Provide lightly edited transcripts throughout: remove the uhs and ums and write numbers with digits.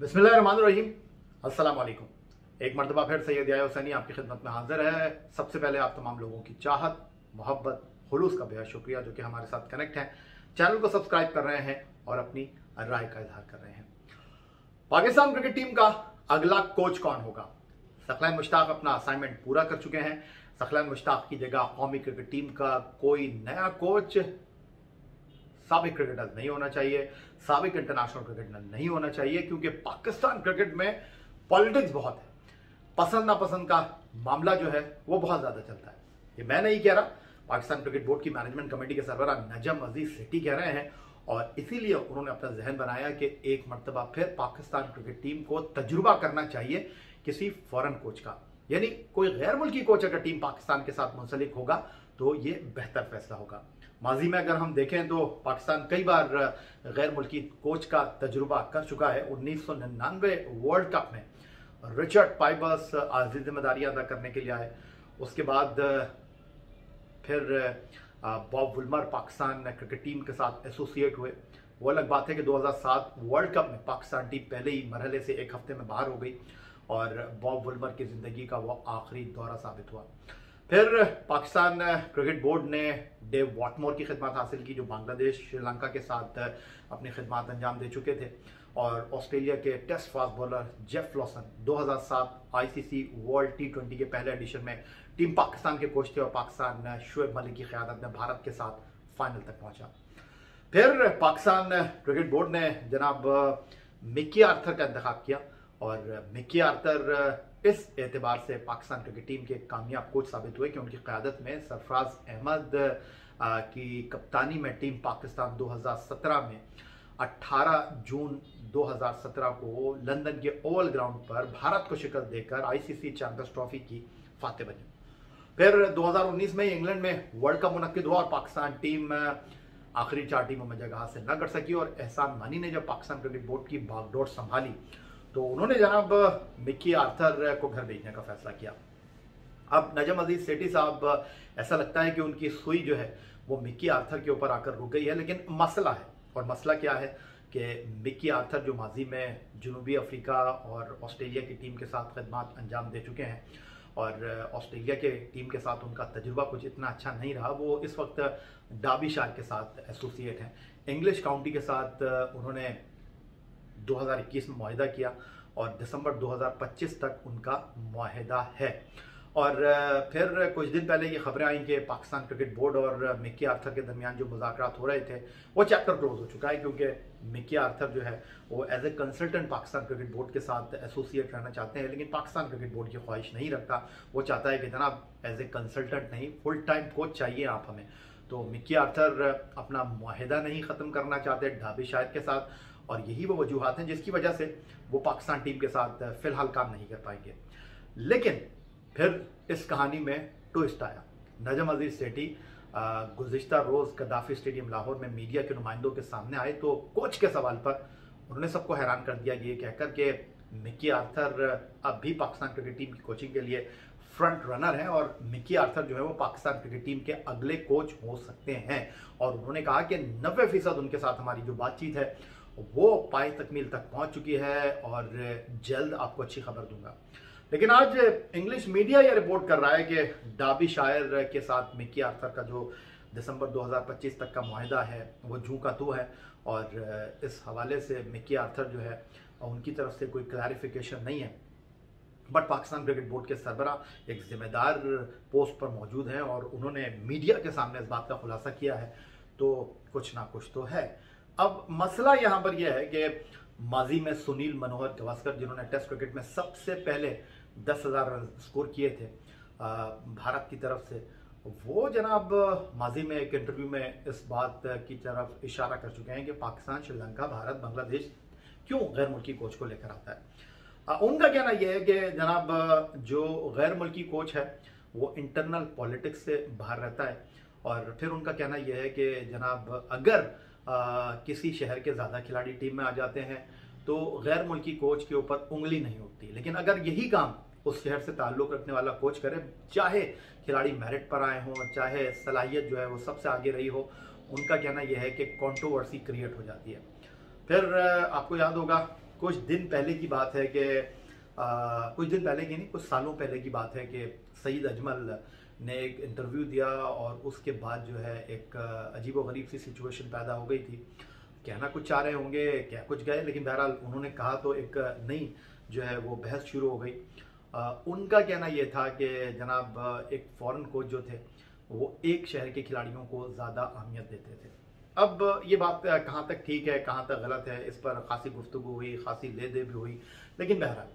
बिस्मिल्लाहिर्रहमानिर्रहीम। अस्सलाम वालेकुम। एक मरतबा फिर सैयद याह्या हुसैनी आपकी खिदमत में हाजिर है। सबसे पहले आप तमाम लोगों की चाहत, मोहब्बत, खुलूस का बेहद शुक्रिया जो कि हमारे साथ कनेक्ट हैं, चैनल को सब्सक्राइब कर रहे हैं और अपनी राय का इजहार कर रहे हैं। पाकिस्तान क्रिकेट टीम का अगला कोच कौन होगा? सखलान मुश्ताक अपना असाइनमेंट पूरा कर चुके हैं। सखलान मुश्ताक की जगह कौमी क्रिकेट टीम का कोई नया कोच साबिक क्रिकेटर नहीं होना चाहिए, साबिक इंटरनेशनल क्रिकेटर नहीं होना चाहिए, क्योंकि पाकिस्तान क्रिकेट में पॉलिटिक्स बहुत है। पसंद नापसंद का मामला जो है वो बहुत ज्यादा चलता है। ये मैं नहीं कह रहा, पाकिस्तान क्रिकेट बोर्ड की मैनेजमेंट कमेटी के सरबराह नजम अजीज सेठी कह रहे हैं, और इसीलिए उन्होंने अपना जहन बनाया कि एक मरतबा फिर पाकिस्तान क्रिकेट टीम को तजुर्बा करना चाहिए किसी फॉरेन कोच का। यानी कोई गैर मुल्की कोच अगर टीम पाकिस्तान के साथ मुंसलिक होगा तो ये बेहतर फैसला होगा। माजी में अगर हम देखें तो पाकिस्तान कई बार गैर मुल्की कोच का तजुर्बा कर चुका है। 1999 वर्ल्ड कप में रिचर्ड पाइबर्स आज़ी जिम्मेदारियां अदा करने के लिए आए। उसके बाद फिर Bob Woolmer Pakistan cricket team के साथ एसोसिएट हुए। वो अलग बात है कि 2007 वर्ल्ड कप में पाकिस्तान टीम पहले ही मरहले से एक हफ्ते में बाहर हो गई और बॉब वुल्मर की जिंदगी का वो आखिरी दौरा साबित हुआ। फिर पाकिस्तान क्रिकेट बोर्ड ने डेव वॉटमोर की खिदमत हासिल की, जो बांग्लादेश श्रीलंका के साथ अपनी खिदमत अंजाम दे चुके थे। और ऑस्ट्रेलिया के test fast bowler Jeff Lawson 2007 ICC world T20 के पहले एडिशन में टीम पाकिस्तान के कोच थे और पाकिस्तान शुएब मलिक की क़यादत में भारत के साथ फाइनल तक पहुंचा। फिर पाकिस्तान क्रिकेट बोर्ड ने जनाब मिकी आर्थर का इंतखाब किया और मिकी आर्थर इस एतबार से पाकिस्तान क्रिकेट टीम के कामयाब कोच साबित हुए कि उनकी क़यादत में सरफराज अहमद की कप्तानी में टीम पाकिस्तान 2017 में 18 जून 2017 को लंदन के ओवल ग्राउंड पर भारत को शिकस्त देकर आईसीसी चैंपियंस ट्रॉफी की फातेह बनी। फिर 2019 में इंग्लैंड में वर्ल्ड कप मुनक्किद हुआ और पाकिस्तान टीम आखिरी 4 टीमों में जगह हासिल न कर सकी और एहसान मानी ने जब पाकिस्तान क्रिकेट बोर्ड की बागडोर संभाली तो उन्होंने जनाब मिकी आर्थर को घर भेजने का फैसला किया। अब नजम अजीज सेठी साहब, ऐसा लगता है कि उनकी सुई जो है वो मिकी आर्थर के ऊपर आकर रुक गई है, लेकिन मसला है। और मसला क्या है कि मिकी आर्थर जो माजी में जनूबी अफ्रीका और ऑस्ट्रेलिया की टीम के साथ खिदमत अंजाम दे चुके हैं और ऑस्ट्रेलिया के टीम के साथ उनका तजुर्बा कुछ इतना अच्छा नहीं रहा। वो इस वक्त डार्बीशायर के साथ एसोसिएट हैं। इंग्लिश काउंटी के साथ उन्होंने 2021 में मुआहिदा किया और दिसंबर 2025 तक उनका मुआहिदा है। और फिर कुछ दिन पहले ये खबरें आई कि पाकिस्तान क्रिकेट बोर्ड और मिकी आर्थर के दरमियान जो मुज़ाकरात हो रहे थे वो चैप्टर क्लोज हो चुका है, क्योंकि मिकी आर्थर जो है वो as a consultant Pakistan cricket board के साथ एसोसिएट रहना चाहते हैं, लेकिन पाकिस्तान क्रिकेट बोर्ड की ख्वाहिश नहीं रखता। वो चाहता है कि जनाब एज ए कंसल्टेंट नहीं, फुल टाइम कोच चाहिए आप हमें। तो मिकी आर्थर अपना मुआहिदा नहीं ख़त्म करना चाहते डार्बीशायर के साथ, और यही वो वजूहात हैं जिसकी वजह से वो पाकिस्तान टीम के साथ फिलहाल काम नहीं कर पाएंगे। लेकिन फिर इस कहानी में ट्विस्ट आया। नजम अजीज सेठी गुज़िश्ता रोज़ गद्दाफी स्टेडियम लाहौर में मीडिया के नुमाइंदों के सामने आए तो कोच के सवाल पर उन्होंने सबको हैरान कर दिया ये कहकर के मिकी आर्थर अब भी पाकिस्तान क्रिकेट टीम की कोचिंग के लिए फ्रंट रनर हैं और मिकी आर्थर जो है वो पाकिस्तान क्रिकेट टीम के अगले कोच हो सकते हैं। और उन्होंने कहा कि 90% उनके साथ हमारी जो बातचीत है वो पाए तकमील तक पहुंच चुकी है और जल्द आपको अच्छी खबर दूंगा। लेकिन आज इंग्लिश मीडिया यह रिपोर्ट कर रहा है कि डार्बीशायर के साथ मिकी आर्थर का जो दिसंबर 2025 तक का मुआहिदा है वो जूं का तू है, और इस हवाले से मिकी आर्थर जो है उनकी तरफ से कोई क्लैरिफिकेशन नहीं है। बट पाकिस्तान क्रिकेट बोर्ड के सरबराह एक जिम्मेदार पोस्ट पर मौजूद हैं और उन्होंने मीडिया के सामने इस बात का खुलासा किया है, तो कुछ ना कुछ तो है। अब मसला यहाँ पर यह है कि माजी में सुनील मनोहर गावस्कर, जिन्होंने टेस्ट क्रिकेट में सबसे पहले 10,000 रन स्कोर किए थे भारत की तरफ से, वो जनाब माजी में एक इंटरव्यू में इस बात की तरफ इशारा कर चुके हैं कि पाकिस्तान, श्रीलंका, भारत, बांग्लादेश क्यों गैर मुल्की कोच को लेकर आता है। उनका कहना यह है कि जनाब जो गैर मुल्की कोच है वो इंटरनल पॉलिटिक्स से बाहर रहता है, और फिर उनका कहना यह है कि जनाब अगर किसी शहर के ज़्यादा खिलाड़ी टीम में आ जाते हैं तो गैर मुल्की कोच के ऊपर उंगली नहीं उठती, लेकिन अगर यही काम उस शहर से ताल्लुक़ रखने वाला कोच करे, चाहे खिलाड़ी मेरिट पर आए हों, चाहे सलाहियत जो है वो सबसे आगे रही हो, उनका कहना यह है कि कंट्रोवर्सी क्रिएट हो जाती है। फिर आपको याद होगा कुछ दिन पहले की बात है कि कुछ दिन पहले की नहीं, कुछ सालों पहले की बात है कि सईद अजमल ने एक इंटरव्यू दिया और उसके बाद जो है एक अजीबोगरीब सी सिचुएशन पैदा हो गई थी। कहना कुछ चाह रहे होंगे, क्या कुछ गए, लेकिन बहरहाल उन्होंने कहा तो एक नई जो है वो बहस शुरू हो गई। उनका कहना ये था कि जनाब एक फॉरेन कोच जो थे वो एक शहर के खिलाड़ियों को ज़्यादा अहमियत देते थे। अब ये बात कहाँ तक ठीक है, कहाँ तक गलत है, इस पर खासी गुफ्तगू हुई, खासी ले दे भी हुई। लेकिन बहरहाल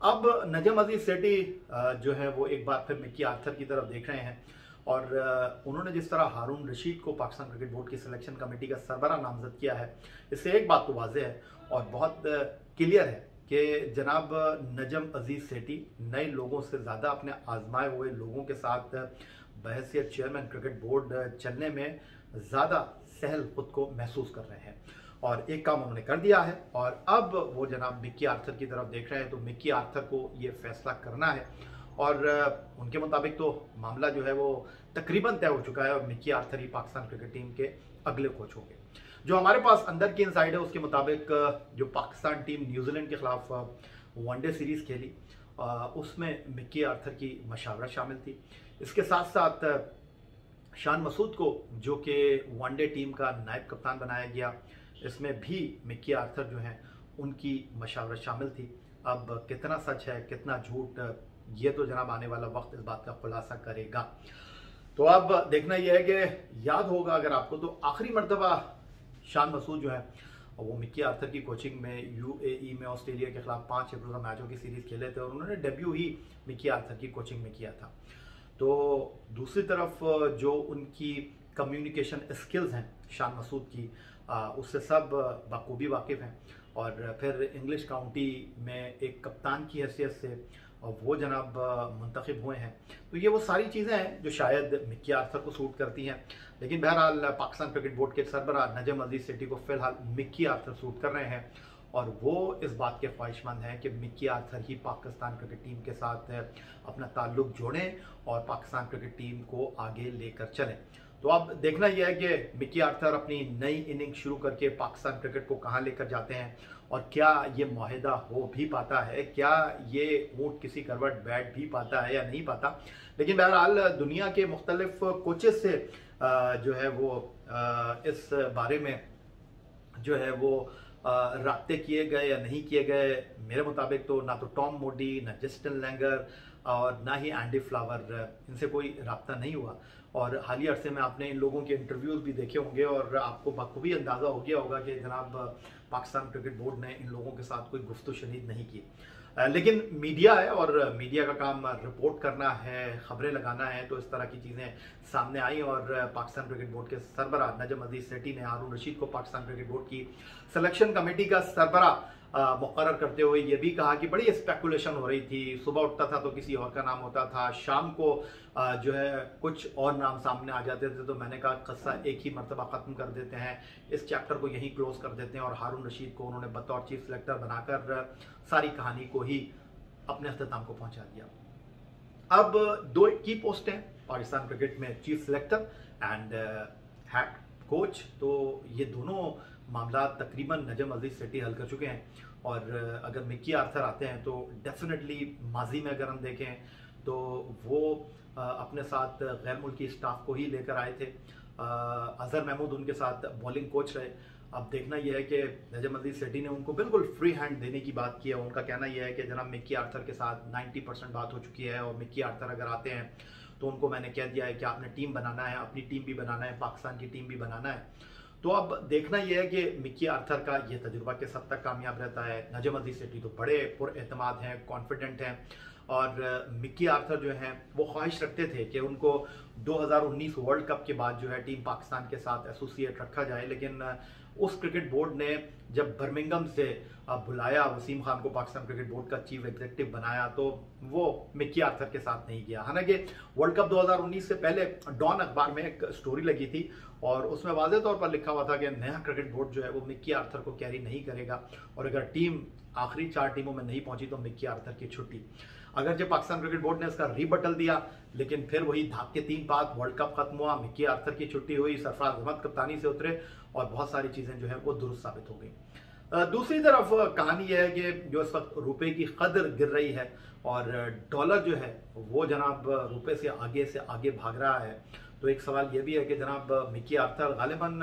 अब नजम अजीज सेठी जो है वो एक बार फिर मिकी आर्थर की तरफ देख रहे हैं और उन्होंने जिस तरह हारून रशीद को पाकिस्तान क्रिकेट बोर्ड की सिलेक्शन कमेटी का सरबरा नामजद किया है, इससे एक बात तो वाज़ेह है और बहुत क्लियर है कि जनाब नजम अजीज सेठी नए लोगों से ज़्यादा अपने आजमाए हुए लोगों के साथ बहैसियत चेयरमैन क्रिकेट बोर्ड चलने में ज़्यादा सहल खुद को महसूस कर रहे हैं और एक काम उन्होंने कर दिया है और अब वो जनाब मिकी आर्थर की तरफ देख रहे हैं। तो मिकी आर्थर को ये फैसला करना है और उनके मुताबिक तो मामला जो है वो तकरीबन तय हो चुका है और मिकी आर्थर ही पाकिस्तान क्रिकेट टीम के अगले कोच होंगे। जो हमारे पास अंदर की इनसाइड है उसके मुताबिक जो पाकिस्तान टीम न्यूजीलैंड के खिलाफ वनडे सीरीज़ खेली उसमें मिकी आर्थर की मशावरत शामिल थी। इसके साथ साथ शान मसूद को जो कि वनडे टीम का नायब कप्तान बनाया गया, इसमें भी मिकी आर्थर जो हैं उनकी मशावरत शामिल थी। अब कितना सच है कितना झूठ, ये तो जनाब आने वाला वक्त इस बात का खुलासा करेगा। तो अब देखना यह है कि याद होगा अगर आपको तो आखिरी मरतबा शान मसूद जो है वो मिकी आर्थर की कोचिंग में यूएई में ऑस्ट्रेलिया के खिलाफ 5 रोज़ा मैचों की सीरीज़ खेले थे और उन्होंने डेब्यू ही मिकी आर्थर की कोचिंग में किया था। तो दूसरी तरफ जो उनकी कम्युनिकेशन स्किल्स हैं शान मसूद की, उससे सब बखूबी वाकिफ़ हैं और फिर इंग्लिश काउंटी में एक कप्तान की हैसियत से वो जनाब मुंतखब हुए हैं। तो ये वो सारी चीज़ें हैं जो शायद मिकी आर्थर को सूट करती हैं। लेकिन बहरहाल पाकिस्तान क्रिकेट बोर्ड के सरबरा नजम अजीज सेठी को फ़िलहाल मिकी आर्थर सूट कर रहे हैं और वो इस बात के ख्वाहिशमंद हैं कि मिकी आर्थर ही पाकिस्तान क्रिकेट टीम के साथ अपना ताल्लुक जोड़ें और पाकिस्तान क्रिकेट टीम को आगे लेकर चलें। तो अब देखना यह है कि मिकी आर्थर अपनी नई इनिंग शुरू करके पाकिस्तान क्रिकेट को कहां लेकर जाते हैं और क्या ये मुआहिदा हो भी पाता है, क्या ये ऊंट किसी करवट बैठ भी पाता है या नहीं पाता। लेकिन बहरहाल दुनिया के मुख्तलिफ कोचेस से जो है वो इस बारे में जो है वो राब्ते किए गए या नहीं किए गए, मेरे मुताबिक तो ना तो टॉम मोडी, ना जस्टिन लैंगर और ना ही एंडी फ्लावर, इनसे कोई राब्ता नहीं हुआ। और हालिया अरसे में आपने इन लोगों के इंटरव्यूज़ भी देखे होंगे और आपको बखूबी अंदाज़ा हो गया होगा कि जनाब पाकिस्तान क्रिकेट बोर्ड ने इन लोगों के साथ कोई गुफ्तगू शनीद नहीं की। लेकिन मीडिया है और मीडिया का काम रिपोर्ट करना है, खबरें लगाना है, तो इस तरह की चीज़ें सामने आई और पाकिस्तान क्रिकेट बोर्ड के सरबरा नजम अजीज सेठी ने हारून रशीद को पाकिस्तान क्रिकेट बोर्ड की सिलेक्शन कमेटी का सरबरा मुकर्रर करते हुए ये भी कहा कि बड़ी स्पेकुलेशन हो रही थी, सुबह उठता था तो किसी और का नाम होता था, शाम को जो है कुछ और नाम सामने आ जाते थे। तो मैंने कहा किस्सा एक ही मरतबा ख़त्म कर देते हैं, इस चैप्टर को यहीं क्लोज कर देते हैं और हारून रशीद को उन्होंने बतौर चीफ सेलेक्टर बनाकर सारी कहानी को ही अपने अख्ताम को पहुंचा दिया। अब 2 की पोस्ट हैं पाकिस्तान क्रिकेट में, chief selector and head coach. तो ये दोनों मामला तकरीबन नजम अजीज सेठी हल कर चुके हैं और अगर मिकी आर्थर आते हैं तो डेफिनेटली माजी में अगर हम देखें तो वो अपने साथ गैर मुल्की स्टाफ को ही लेकर आए थे। अजहर महमूद उनके साथ बॉलिंग कोच रहे। अब देखना यह है कि नजम अजीज सेठी ने उनको बिल्कुल फ्री हैंड देने की बात की है। उनका कहना यह है कि जनाब मिकी आर्थर के साथ 90% बात हो चुकी है और मिकी आर्थर अगर आते हैं तो उनको मैंने कह दिया है कि आपने टीम बनाना है, अपनी टीम भी बनाना है, पाकिस्तान की टीम भी बनाना है। तो अब देखना यह है कि मिकी आर्थर का ये तजुर्बा किस हद तक कामयाब रहता है। नजम अजीज सेठी तो बड़े पुरएतमाद हैं, कॉन्फिडेंट हैं और मिकी आर्थर जो हैं वो ख्वाहिश रखते थे कि उनको 2019 वर्ल्ड कप के बाद जो है टीम पाकिस्तान के साथ एसोसिएट रखा जाए। लेकिन उस क्रिकेट बोर्ड ने जब बर्मिंघम से बुलाया वसीम खान को पाकिस्तान क्रिकेट बोर्ड का चीफ एग्जीक्यूटिव बनाया तो वो मिकी आर्थर के साथ नहीं गया। हालांकि वर्ल्ड कप 2019 से पहले डॉन अखबार में एक स्टोरी लगी थी और उसमें वाज़ेह तौर पर लिखा हुआ था कि नया क्रिकेट बोर्ड जो है वो मिकी आर्थर को कैरी नहीं करेगा और अगर टीम आखिरी 4 टीमों में नहीं पहुंची तो मिकी आर्थर की छुट्टी। अगर जब पाकिस्तान क्रिकेट बोर्ड ने इसका रीबटल दिया लेकिन फिर वही धाक के 3 पात, वर्ल्ड कप खत्म हुआ, मिकी आर्थर की छुट्टी हुई, सरफराज अहमद कप्तानी से उतरे और बहुत सारी चीज़ें जो है वो दुरुस्त साबित हो गई। दूसरी तरफ कहानी यह है कि जो इस वक्त रुपए की कदर गिर रही है और डॉलर जो है वो जनाब रुपए से आगे भाग रहा है। तो एक सवाल ये भी है कि जनाब मिकी आर्थर गालिबन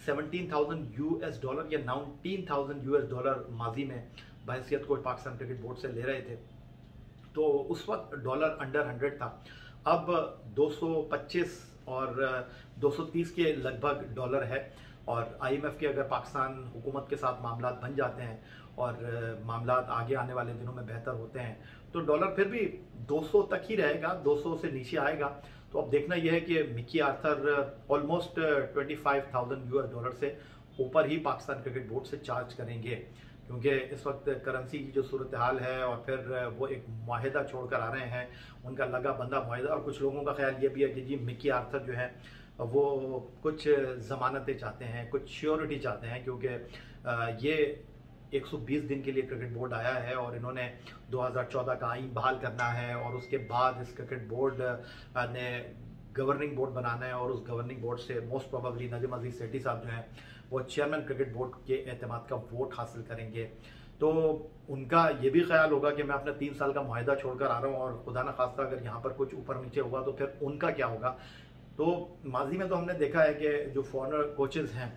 17,000 यूएस डॉलर या 19,000 यूएस डॉलर माजी में बहैसियत कोई पाकिस्तान क्रिकेट बोर्ड से ले रहे थे। तो उस वक्त डॉलर अंडर 100 था। अब 225 और 230 के लगभग डॉलर है। और आईएमएफ के अगर पाकिस्तान हुकूमत के साथ मामला बन जाते हैं और मामला आगे आने वाले दिनों में बेहतर होते हैं तो डॉलर फिर भी 200 तक ही रहेगा, 200 से नीचे आएगा। तो अब देखना यह है कि Mickey Arthur almost 25,000 US dollar से ऊपर ही पाकिस्तान क्रिकेट बोर्ड से चार्ज करेंगे, क्योंकि इस वक्त करेंसी की जो सूरत हाल है और फिर वो एक माहिदा छोड़कर आ रहे हैं, उनका लगा बंदा माहिदा। और कुछ लोगों का ख्याल ये भी है कि जी मिकी आर्थर जो है वो कुछ ज़मानतें चाहते हैं, कुछ श्योरिटी चाहते हैं, क्योंकि ये 120 दिन के लिए क्रिकेट बोर्ड आया है और इन्होंने 2014 का आईन बहाल करना है और उसके बाद इस क्रिकेट बोर्ड ने गवर्निंग बोर्ड बनाना है और उस गवर्निंग बोर्ड से मोस्ट प्रोबेबली नजम अजीज सेठी साहब जो हैं वो चेयरमैन क्रिकेट बोर्ड के एतमाद का वोट हासिल करेंगे। तो उनका ये भी ख्याल होगा कि मैं अपना 3 साल का मुआहदा छोड़कर आ रहा हूँ और खुदा न खास्ता अगर यहाँ पर कुछ ऊपर नीचे हुआ तो फिर उनका क्या होगा। तो माजी में तो हमने देखा है कि जो फॉरेनर कोचेज़ हैं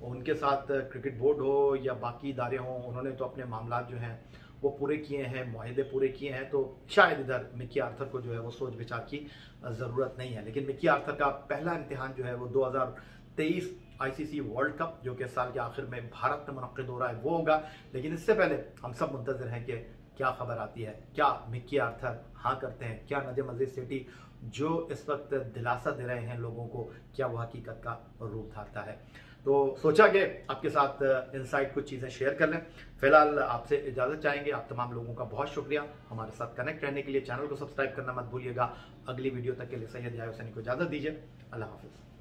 उनके साथ क्रिकेट बोर्ड हो या बाकी इदारे हों, उन्होंने तो अपने मामला जो हैं वो पूरे किए हैं, मुआहदे पूरे किए हैं। तो शायद इधर मिकी आर्थर को जो है वो सोच विचार की ज़रूरत नहीं है। लेकिन मिकी आर्थर का पहला इम्तिहान जो है वो 2023 आईसीसी वर्ल्ड कप जो कि साल के आखिर में भारत में मुनक्किद हो रहा है वो होगा। लेकिन इससे पहले हम सब मुंतज़िर हैं कि क्या खबर आती है, क्या मिकी आर्थर हाँ करते हैं, क्या नजम अजीज सेठी जो इस वक्त दिलासा दे रहे हैं लोगों को, क्या वो हकीकत का रूप धारता है। तो सोचा कि आपके साथ इनसाइट कुछ चीज़ें शेयर कर लें। फिलहाल आपसे इजाज़त चाहेंगे। आप तमाम लोगों का बहुत शुक्रिया हमारे साथ कनेक्ट रहने के लिए। चैनल को सब्सक्राइब करना मत भूलिएगा। अगली वीडियो तक के लिए सैयद याहिया हुसैनी को इजाज़त दीजिए। अल्लाह हाफिज़।